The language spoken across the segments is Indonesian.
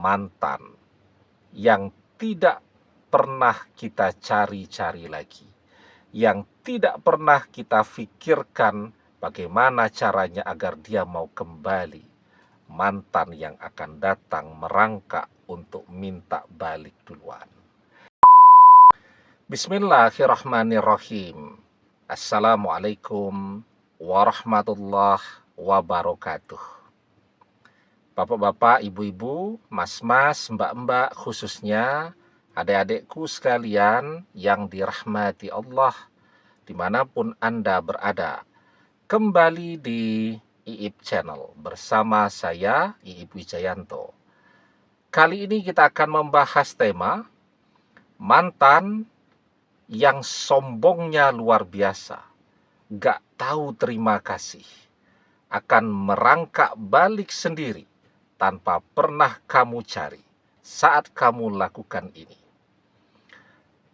mantan yang tidak pernah kita cari-cari lagi, yang tidak pernah kita pikirkan bagaimana caranya agar dia mau kembali, mantan yang akan datang merangkak untuk minta balik duluan. Bismillahirrahmanirrahim. Assalamualaikum warahmatullahi wabarakatuh. Bapak-bapak, ibu-ibu, mas-mas, mbak-mbak, khususnya adik-adikku sekalian yang dirahmati Allah dimanapun Anda berada. Kembali di IIP Channel bersama saya, IIP Wijayanto. Kali ini kita akan membahas tema mantan yang sombongnya luar biasa, gak tahu terima kasih, akan merangkak balik sendiri tanpa pernah kamu cari saat kamu lakukan ini.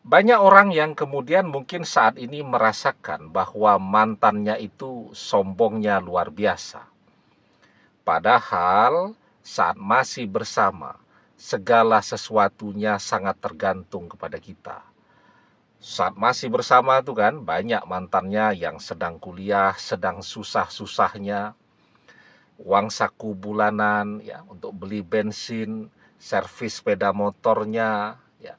Banyak orang yang kemudian mungkin saat ini merasakan bahwa mantannya itu sombongnya luar biasa. Padahal saat masih bersama, segala sesuatunya sangat tergantung kepada kita. Saat masih bersama itu kan banyak mantannya yang sedang kuliah, sedang susah-susahnya, uang saku bulanan ya untuk beli bensin, servis sepeda motornya, ya,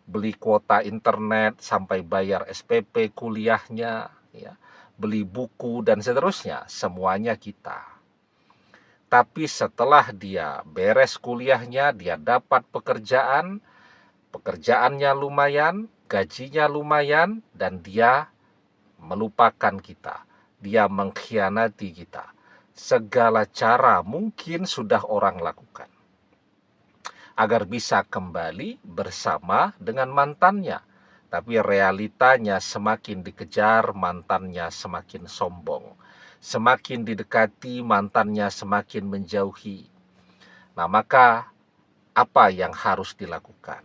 beli kuota internet sampai bayar SPP kuliahnya, ya, beli buku dan seterusnya, semuanya kita. Tapi setelah dia beres kuliahnya, dia dapat pekerjaan, pekerjaannya lumayan, gajinya lumayan, dan dia melupakan kita. Dia mengkhianati kita. Segala cara mungkin sudah orang lakukan agar bisa kembali bersama dengan mantannya. Tapi realitanya semakin dikejar, mantannya semakin sombong. Semakin didekati, mantannya semakin menjauhi. Nah, maka apa yang harus dilakukan?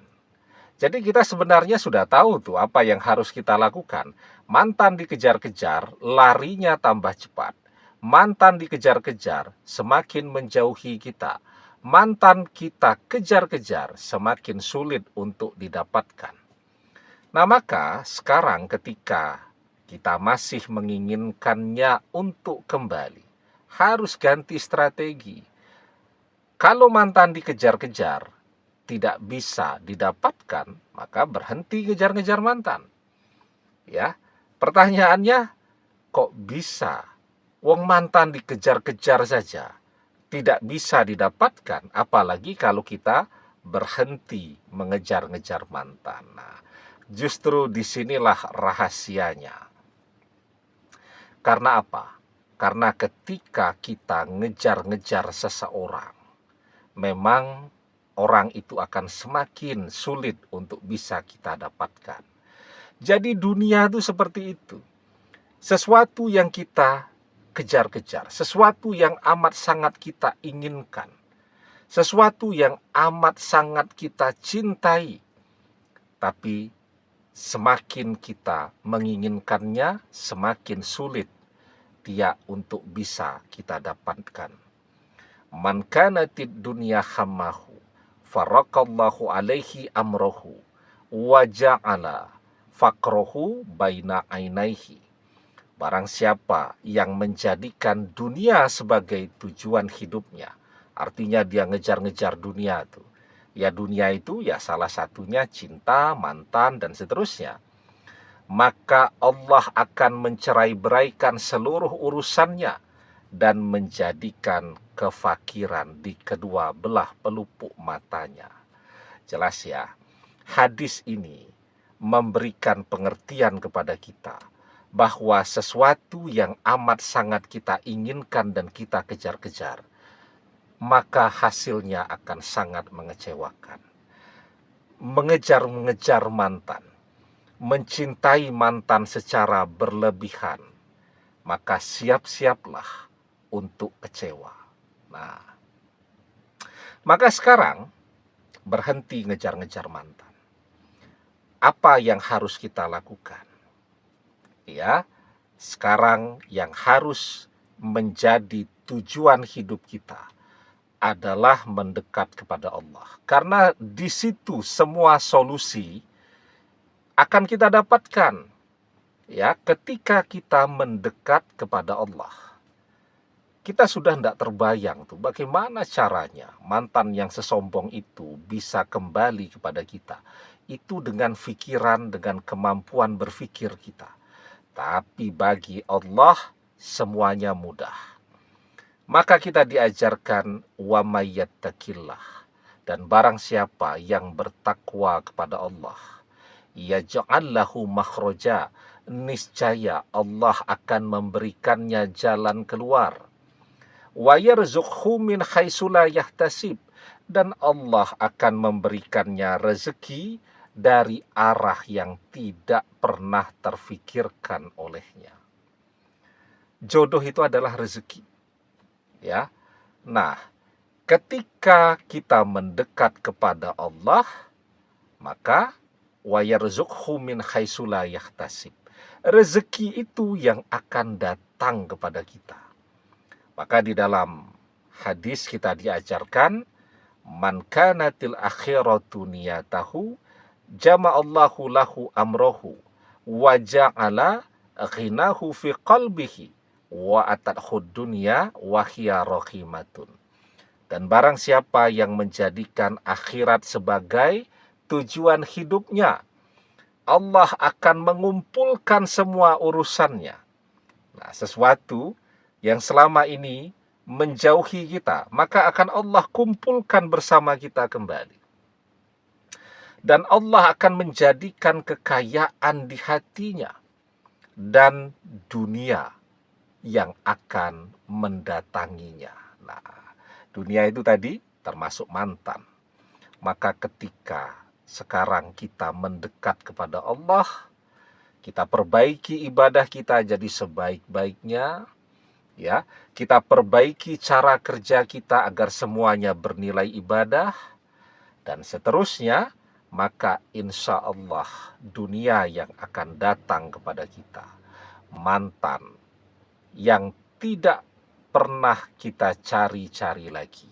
Jadi kita sebenarnya sudah tahu tuh apa yang harus kita lakukan. Mantan dikejar-kejar, larinya tambah cepat. Mantan dikejar-kejar, semakin menjauhi kita. Mantan kita kejar-kejar, semakin sulit untuk didapatkan. Nah, maka sekarang ketika kita masih menginginkannya untuk kembali, harus ganti strategi. Kalau mantan dikejar-kejar, tidak bisa didapatkan, maka berhenti kejar-kejar mantan. Ya, pertanyaannya, kok bisa? Wong mantan dikejar-kejar saja, tidak bisa didapatkan, apalagi kalau kita berhenti mengejar-ngejar mantan. Nah, justru disinilah rahasianya. Karena apa? Karena ketika kita ngejar-ngejar seseorang, memang orang itu akan semakin sulit untuk bisa kita dapatkan. Jadi dunia itu seperti itu. Sesuatu yang kita kejar-kejar, sesuatu yang amat sangat kita inginkan, sesuatu yang amat sangat kita cintai, tapi semakin kita menginginkannya, semakin sulit dia untuk bisa kita dapatkan. Man kanatid dunya hammahu farakallahu alaihi amrohu wa ja'ala faqrohu baina ainaihi. Barang siapa yang menjadikan dunia sebagai tujuan hidupnya, artinya dia ngejar-ngejar dunia tuh. Ya dunia itu ya salah satunya cinta, mantan dan seterusnya. Maka Allah akan mencerai-beraikan seluruh urusannya dan menjadikan kefakiran di kedua belah pelupuk matanya. Jelas ya, hadis ini memberikan pengertian kepada kita bahwa sesuatu yang amat sangat kita inginkan dan kita kejar-kejar, maka hasilnya akan sangat mengecewakan. Mengejar-mengejar mantan, mencintai mantan secara berlebihan, maka siap-siaplah untuk kecewa. Nah, maka sekarang berhenti ngejar-ngejar mantan. Apa yang harus kita lakukan? Ya, sekarang yang harus menjadi tujuan hidup kita adalah mendekat kepada Allah. Karena di situ semua solusi akan kita dapatkan. Ya, ketika kita mendekat kepada Allah. Kita sudah tidak terbayang tuh bagaimana caranya mantan yang sesombong itu bisa kembali kepada kita. Itu dengan pikiran, dengan kemampuan berpikir kita. Tapi bagi Allah semuanya mudah. Maka kita diajarkan wa may yattaqillah, dan barang siapa yang bertakwa kepada Allah, yaj'al lahu makhraja, niscaya Allah akan memberikannya jalan keluar. Wa yarzuqhu min haitsu la yahtasib, dan Allah akan memberikannya rezeki dari arah yang tidak pernah terfikirkan olehnya. Jodoh itu adalah rezeki. Ya. Nah, ketika kita mendekat kepada Allah, maka wa yarzuqhu min haitsu la yahtasib. Rezeki itu yang akan datang kepada kita. Maka di dalam hadis kita diajarkan, man kanatil akhiratu niyatahu jama'allahu lahu amrohu wa ja'ala ghinahu fi qalbihi wa atadhud dunya wa hiya rahimatun. Dan barang siapa yang menjadikan akhirat sebagai tujuan hidupnya, Allah akan mengumpulkan semua urusannya. Nah, sesuatu yang selama ini menjauhi kita, maka akan Allah kumpulkan bersama kita kembali. Dan Allah akan menjadikan kekayaan di hatinya dan dunia yang akan mendatanginya. Nah, dunia itu tadi termasuk mantan. Maka ketika sekarang kita mendekat kepada Allah, kita perbaiki ibadah kita jadi sebaik-baiknya, ya, kita perbaiki cara kerja kita agar semuanya bernilai ibadah, dan seterusnya, maka insya Allah dunia yang akan datang kepada kita, mantan yang tidak pernah kita cari-cari lagi,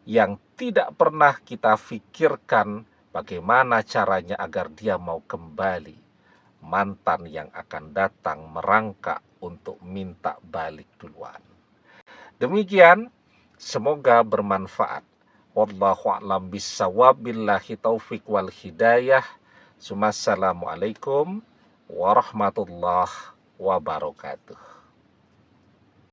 yang tidak pernah kita pikirkan bagaimana caranya agar dia mau kembali, mantan yang akan datang merangkak untuk minta balik duluan. Demikian, semoga bermanfaat. Wallahu a'lam bissawab, billahi taufik wal hidayah. Assalamualaikum warahmatullahi wabarakatuh.